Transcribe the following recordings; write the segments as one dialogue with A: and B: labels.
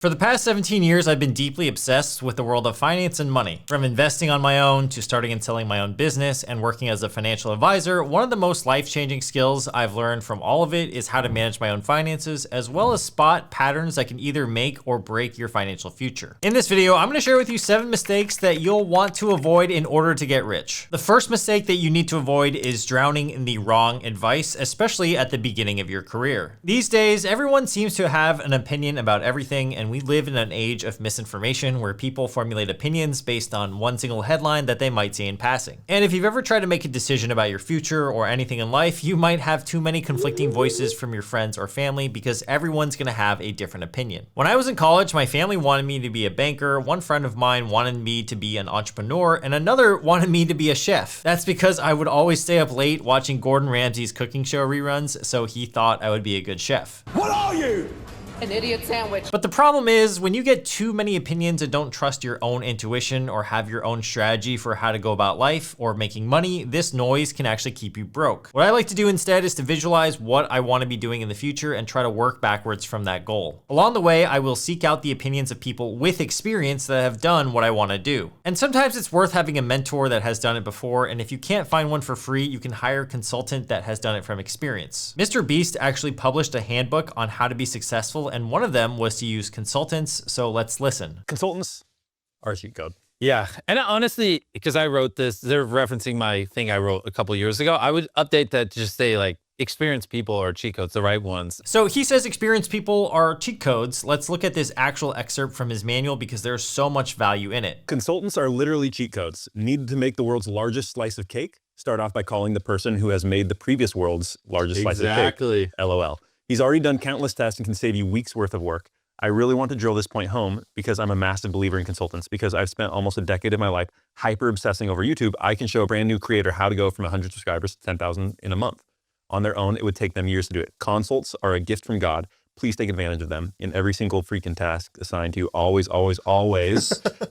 A: For the past 17 years, I've been deeply obsessed with the world of finance and money. From investing on my own to starting and selling my own business and working as a financial advisor, one of the most life-changing skills I've learned from all of it is how to manage my own finances, as well as spot patterns that can either make or break your financial future. In this video, I'm gonna share with you 7 mistakes that you'll want to avoid in order to get rich. The first mistake that you need to avoid is drowning in the wrong advice, especially at the beginning of your career. These days, everyone seems to have an opinion about everything, and we live in an age of misinformation where people formulate opinions based on one single headline that they might see in passing. And if you've ever tried to make a decision about your future or anything in life, you might have too many conflicting voices from your friends or family because everyone's gonna have a different opinion. When I was in college, my family wanted me to be a banker, one friend of mine wanted me to be an entrepreneur, and another wanted me to be a chef. That's because I would always stay up late watching Gordon Ramsay's cooking show reruns, so he thought I would be a good chef.
B: What are you?
C: An idiot sandwich.
A: But the problem is when you get too many opinions and don't trust your own intuition or have your own strategy for how to go about life or making money, this noise can actually keep you broke. What I like to do instead is to visualize what I want to be doing in the future and try to work backwards from that goal. Along the way, I will seek out the opinions of people with experience that have done what I want to do. And sometimes it's worth having a mentor that has done it before, and if you can't find one for free, you can hire a consultant that has done it from experience. Mr. Beast actually published a handbook on how to be successful, and one of them was to use consultants, so let's listen.
B: Consultants are a cheat code.
D: Yeah, and honestly, because I wrote this, they're referencing my thing I wrote a couple years ago. I would update that to just say like, experienced people are cheat codes, the right ones.
A: So he says experienced people are cheat codes. Let's look at this actual excerpt from his manual because there's so much value in it.
B: Consultants are literally cheat codes. Need to make the world's largest slice of cake? Start off by calling the person who has made the previous world's largest slice of cake.
D: Exactly.
B: LOL. He's already done countless tests and can save you weeks worth of work. I really want to drill this point home because I'm a massive believer in consultants, because I've spent almost a decade of my life hyper obsessing over YouTube. I can show a brand new creator how to go from 100 subscribers to 10,000 in a month. On their own, it would take them years to do it. Consults are a gift from God. Please take advantage of them. In every single freaking task assigned to you, always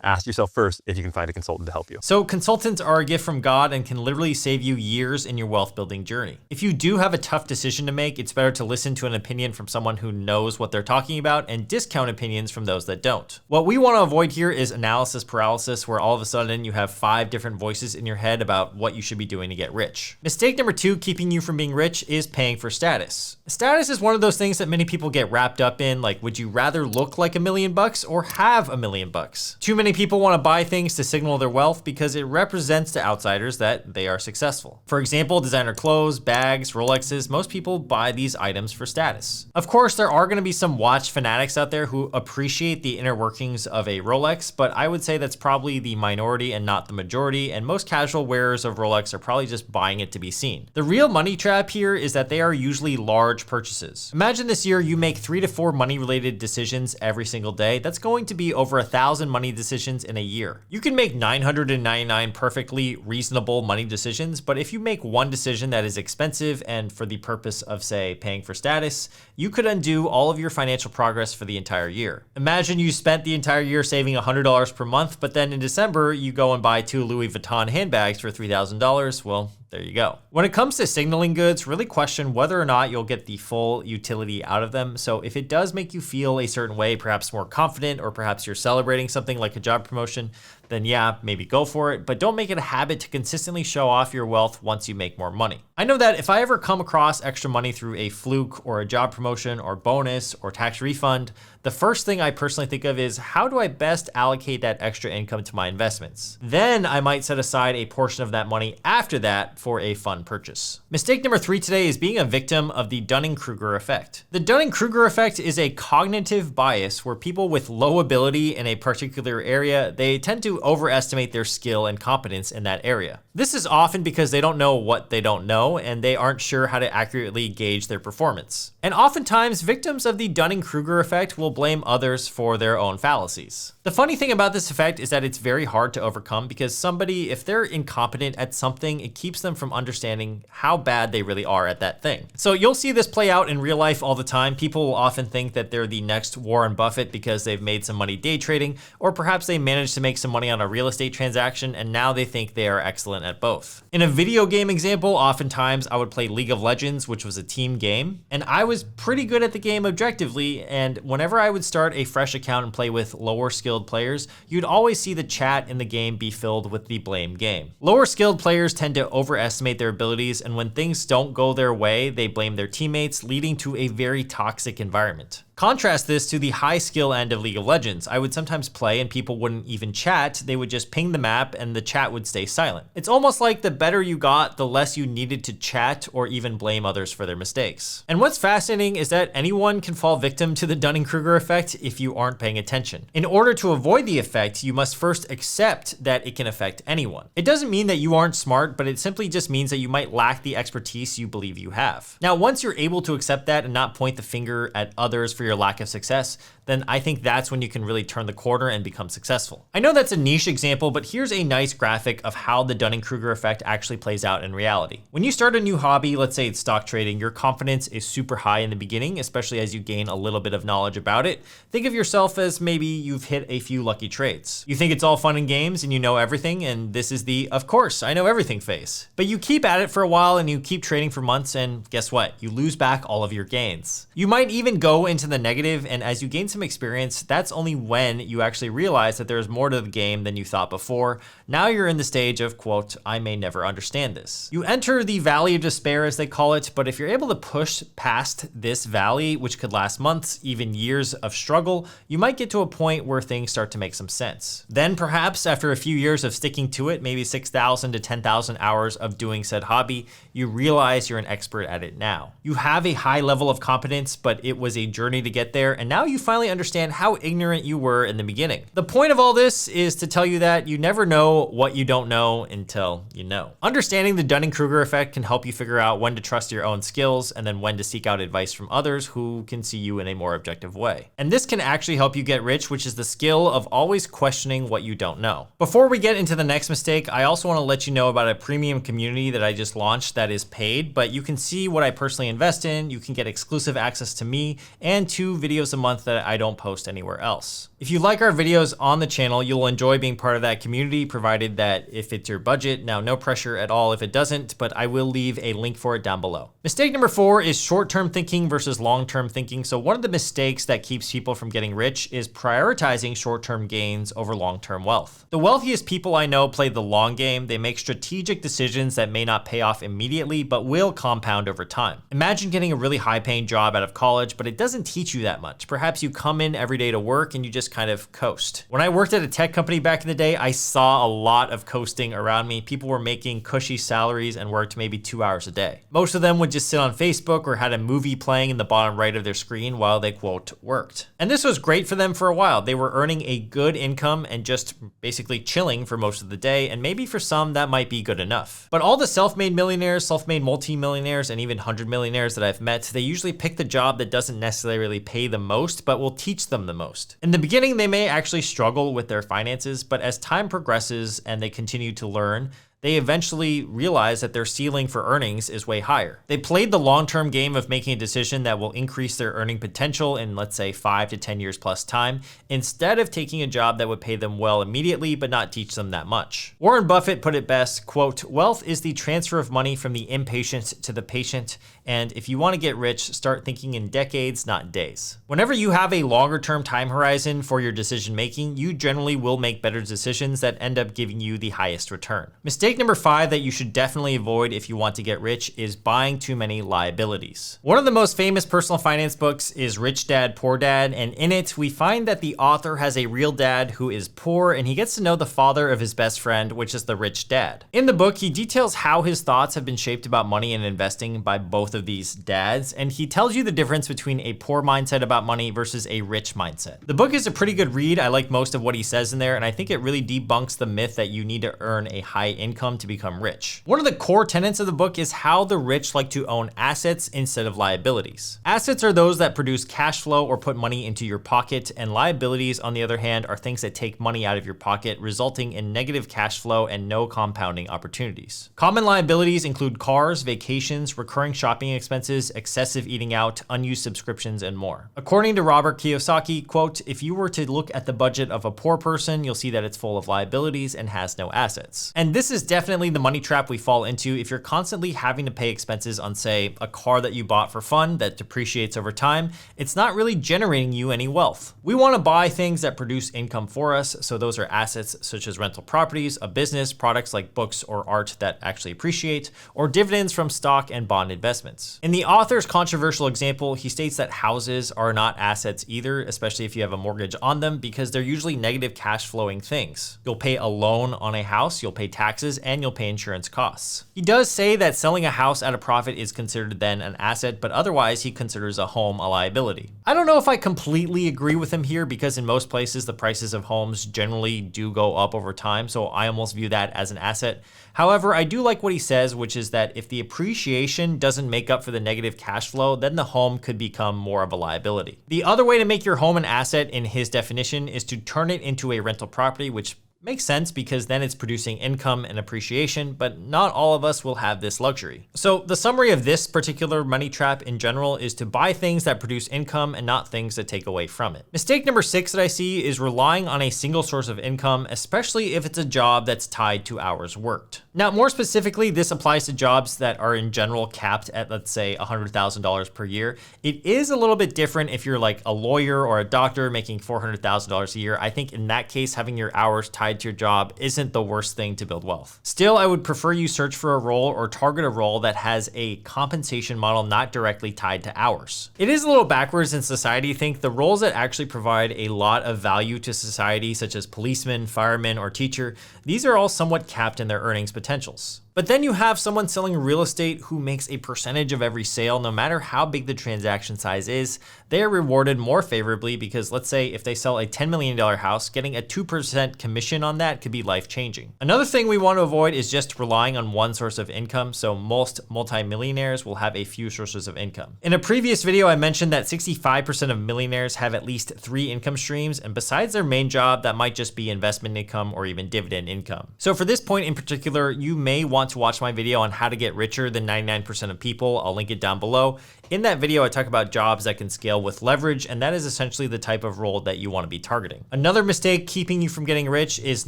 B: ask yourself first if you can find a consultant to help you.
A: So consultants are a gift from God and can literally save you years in your wealth building journey. If you do have a tough decision to make, it's better to listen to an opinion from someone who knows what they're talking about and discount opinions from those that don't. What we want to avoid here is analysis paralysis, where all of a sudden you have 5 different voices in your head about what you should be doing to get rich. Mistake number 2 keeping you from being rich is paying for status. Status is one of those things that many people get wrapped up in, like, would you rather look like $1 million or have $1 million? Too many people want to buy things to signal their wealth because it represents to outsiders that they are successful. For example, designer clothes, bags, Rolexes, most people buy these items for status. Of course, there are going to be some watch fanatics out there who appreciate the inner workings of a Rolex, but I would say that's probably the minority and not the majority, and most casual wearers of Rolex are probably just buying it to be seen. The real money trap here is that they are usually large purchases. Imagine this year you make 3 to 4 money-related decisions every single day. That's going to be over 1,000 money decisions in a year. You can make 999 perfectly reasonable money decisions, but if you make one decision that is expensive and for the purpose of, say, paying for status, you could undo all of your financial progress for the entire year. Imagine you spent the entire year saving $100 per month, but then in December, you go and buy 2 Louis Vuitton handbags for $3,000. Well, there you go. When it comes to signaling goods, really question whether or not you'll get the full utility out of them. So if it does make you feel a certain way, perhaps more confident, or perhaps you're celebrating something like a job promotion, then yeah, maybe go for it, but don't make it a habit to consistently show off your wealth once you make more money. I know that if I ever come across extra money through a fluke or a job promotion or bonus or tax refund, the first thing I personally think of is how do I best allocate that extra income to my investments? Then I might set aside a portion of that money after that for a fun purchase. Mistake number 3 today is being a victim of the Dunning-Kruger effect. The Dunning-Kruger effect is a cognitive bias where people with low ability in a particular area, they tend to overestimate their skill and competence in that area. This is often because they don't know what they don't know and they aren't sure how to accurately gauge their performance. And oftentimes, victims of the Dunning-Kruger effect will blame others for their own fallacies. The funny thing about this effect is that it's very hard to overcome because somebody, if they're incompetent at something, it keeps them from understanding how bad they really are at that thing. So you'll see this play out in real life all the time. People will often think that they're the next Warren Buffett because they've made some money day trading, or perhaps they managed to make some money money on a real estate transaction, and now they think they are excellent at both. In a video game example, oftentimes I would play League of Legends, which was a team game, and I was pretty good at the game objectively, and whenever I would start a fresh account and play with lower skilled players, you'd always see the chat in the game be filled with the blame game. Lower skilled players tend to overestimate their abilities, and when things don't go their way, they blame their teammates, leading to a very toxic environment. Contrast this to the high skill end of League of Legends. I would sometimes play and people wouldn't even chat, they would just ping the map and the chat would stay silent. It's almost like the better you got, the less you needed to chat or even blame others for their mistakes. And what's fascinating is that anyone can fall victim to the Dunning-Kruger effect if you aren't paying attention. In order to avoid the effect, you must first accept that it can affect anyone. It doesn't mean that you aren't smart, but it simply just means that you might lack the expertise you believe you have. Now, once you're able to accept that and not point the finger at others for your lack of success, then I think that's when you can really turn the corner and become successful. I know that's a niche example, but here's a nice graphic of how the Dunning-Kruger effect actually plays out in reality. When you start a new hobby, let's say it's stock trading, your confidence is super high in the beginning, especially as you gain a little bit of knowledge about it. Think of yourself as maybe you've hit a few lucky trades. You think it's all fun and games and you know everything, and this is the "of course, I know everything" phase. But you keep at it for a while and you keep trading for months, and guess what? You lose back all of your gains. You might even go into the negative, and as you gain some experience, that's only when you actually realize that there's more to the game than you thought before. Now you're in the stage of, quote, "I may never understand this." You enter the valley of despair, as they call it, but if you're able to push past this valley, which could last months, even years of struggle, you might get to a point where things start to make some sense. Then perhaps after a few years of sticking to it, maybe 6,000 to 10,000 hours of doing said hobby, you realize you're an expert at it now. You have a high level of competence, but it was a journey to get there, and now you finally understand how ignorant you were in the beginning. The point of all this is to tell you that you never know what you don't know until you know. Understanding the Dunning-Kruger effect can help you figure out when to trust your own skills and then when to seek out advice from others who can see you in a more objective way. And this can actually help you get rich, which is the skill of always questioning what you don't know. Before we get into the next mistake, I also want to let you know about a premium community that I just launched that is paid, but you can see what I personally invest in, you can get exclusive access to me, and 2 videos a month that I don't post anywhere else. If you like our videos on the channel, you'll enjoy being part of that community, provided that if it's your budget. Now, no pressure at all if it doesn't, but I will leave a link for it down below. Mistake number 4 is short-term thinking versus long-term thinking. So one of the mistakes that keeps people from getting rich is prioritizing short-term gains over long-term wealth. The wealthiest people I know play the long game. They make strategic decisions that may not pay off immediately, but will compound over time. Imagine getting a really high-paying job out of college, but it doesn't teach you that much. Perhaps you come in every day to work and you just kind of coast. When I worked at a tech company back in the day, I saw a lot of coasting around me. People were making cushy salaries and worked maybe 2 hours a day. Most of them would just sit on Facebook or had a movie playing in the bottom right of their screen while they, quote, worked. And this was great for them for a while. They were earning a good income and just basically chilling for most of the day, and maybe for some that might be good enough. But all the self-made millionaires, self-made multi-millionaires, and even 100-millionaires that I've met, they usually pick the job that doesn't necessarily pay the most, but will teach them the most. In the beginning, they may actually struggle with their finances, but as time progresses and they continue to learn, they eventually realize that their ceiling for earnings is way higher. They played the long-term game of making a decision that will increase their earning potential in, let's say, 5 to 10 years plus time, instead of taking a job that would pay them well immediately but not teach them that much. Warren Buffett put it best, quote, "Wealth is the transfer of money from the impatient to the patient, and if you want to get rich, start thinking in decades, not days." Whenever you have a longer-term time horizon for your decision making, you generally will make better decisions that end up giving you the highest return. Mistake number 5 that you should definitely avoid if you want to get rich is buying too many liabilities. One of the most famous personal finance books is Rich Dad, Poor Dad, and in it, we find that the author has a real dad who is poor, and he gets to know the father of his best friend, which is the rich dad. In the book, he details how his thoughts have been shaped about money and investing by both of these dads, and he tells you the difference between a poor mindset about money versus a rich mindset. The book is a pretty good read. I like most of what he says in there, and I think it really debunks the myth that you need to earn a high income to become rich. One of the core tenets of the book is how the rich like to own assets instead of liabilities. Assets are those that produce cash flow or put money into your pocket, and liabilities, on the other hand, are things that take money out of your pocket, resulting in negative cash flow and no compounding opportunities. Common liabilities include cars, vacations, recurring shopping living expenses, excessive eating out, unused subscriptions, and more. According to Robert Kiyosaki, quote, "If you were to look at the budget of a poor person, you'll see that it's full of liabilities and has no assets." And this is definitely the money trap we fall into if you're constantly having to pay expenses on, say, a car that you bought for fun that depreciates over time. It's not really generating you any wealth. We want to buy things that produce income for us, so those are assets such as rental properties, a business, products like books or art that actually appreciate, or dividends from stock and bond investments. In the author's controversial example, he states that houses are not assets either, especially if you have a mortgage on them, because they're usually negative cash flowing things. You'll pay a loan on a house, you'll pay taxes, and you'll pay insurance costs. He does say that selling a house at a profit is considered then an asset, but otherwise he considers a home a liability. I don't know if I completely agree with him here, because in most places the prices of homes generally do go up over time, so I almost view that as an asset. However, I do like what he says, which is that if the appreciation doesn't make up for the negative cash flow, then the home could become more of a liability. The other way to make your home an asset in his definition is to turn it into a rental property, which makes sense because then it's producing income and appreciation, but not all of us will have this luxury. So the summary of this particular money trap in general is to buy things that produce income and not things that take away from it. Mistake number 6 that I see is relying on a single source of income, especially if it's a job that's tied to hours worked. Now, more specifically, this applies to jobs that are in general capped at, let's say, $100,000 per year. It is a little bit different if you're like a lawyer or a doctor making $400,000 a year. I think in that case, having your hours tied to your job isn't the worst thing to build wealth. Still, I would prefer you search for a role or target a role that has a compensation model not directly tied to hours. It is a little backwards in society. Think the roles that actually provide a lot of value to society, such as policeman, fireman, or teacher, these are all somewhat capped in their earnings potentials. But then you have someone selling real estate who makes a percentage of every sale, no matter how big the transaction size is. They are rewarded more favorably because, let's say, if they sell a $10 million house, getting a 2% commission on that could be life-changing. Another thing we want to avoid is just relying on one source of income, so most multimillionaires will have a few sources of income. In a previous video, I mentioned that 65% of millionaires have at least 3 income streams, and besides their main job, that might just be investment income or even dividend income. So for this point in particular, you may want to watch my video on how to get richer than 99% of people. I'll link it down below. In that video, I talk about jobs that can scale with leverage, and that is essentially the type of role that you want to be targeting. Another mistake keeping you from getting rich is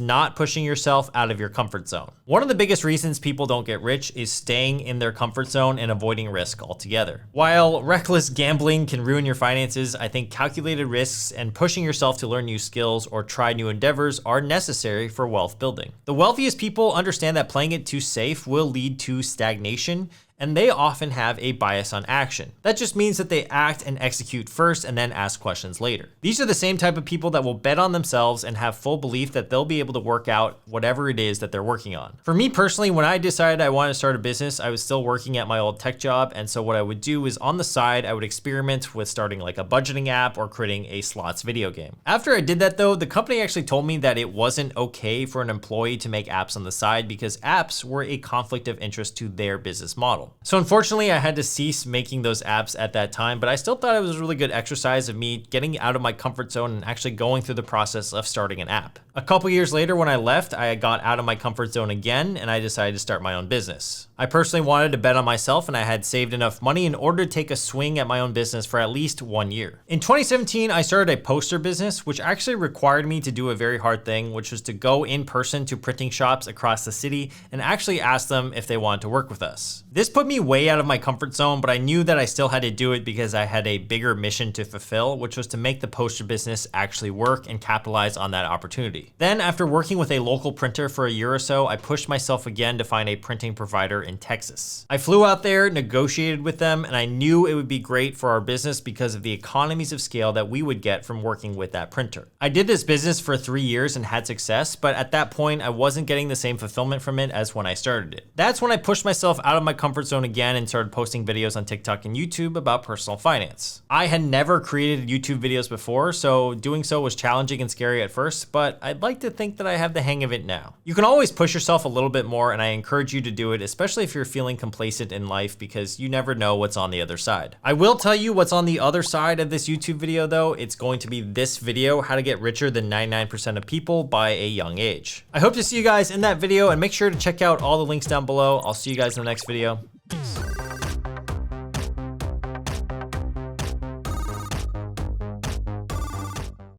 A: not pushing yourself out of your comfort zone. One of the biggest reasons people don't get rich is staying in their comfort zone and avoiding risk altogether. While reckless gambling can ruin your finances, I think calculated risks and pushing yourself to learn new skills or try new endeavors are necessary for wealth building. The wealthiest people understand that playing it too safe will lead to stagnation, and they often have a bias on action. That just means that they act and execute first and then ask questions later. These are the same type of people that will bet on themselves and have full belief that they'll be able to work out whatever it is that they're working on. For me personally, when I decided I wanted to start a business, I was still working at my old tech job, and so what I would do is on the side, I would experiment with starting like a budgeting app or creating a slots video game. After I did that though, the company actually told me that it wasn't okay for an employee to make apps on the side because apps were a conflict of interest to their business model. So unfortunately, I had to cease making those apps at that time, but I still thought it was a really good exercise of me getting out of my comfort zone and actually going through the process of starting an app. A couple years later, when I left, I got out of my comfort zone again, and I decided to start my own business. I personally wanted to bet on myself, and I had saved enough money in order to take a swing at my own business for at least 1 year. In 2017, I started a poster business, which actually required me to do a very hard thing, which was to go in person to printing shops across the city and actually ask them if they wanted to work with us. This put me way out of my comfort zone, but I knew that I still had to do it because I had a bigger mission to fulfill, which was to make the poster business actually work and capitalize on that opportunity. Then, after working with a local printer for a year or so, I pushed myself again to find a printing provider in Texas. I flew out there, negotiated with them, and I knew it would be great for our business because of the economies of scale that we would get from working with that printer. I did this business for 3 years and had success, but at that point, I wasn't getting the same fulfillment from it as when I started it. That's when I pushed myself out of my comfort zone again and started posting videos on TikTok and YouTube about personal finance. I had never created YouTube videos before, so doing so was challenging and scary at first, but I'd like to think that I have the hang of it now. You can always push yourself a little bit more, and I encourage you to do it, especially if you're feeling complacent in life, because you never know what's on the other side. I will tell you what's on the other side of this YouTube video though. It's going to be this video, how to get richer than 99% of people by a young age. I hope to see you guys in that video, and make sure to check out all the links down below. I'll see you guys in the next video. Peace.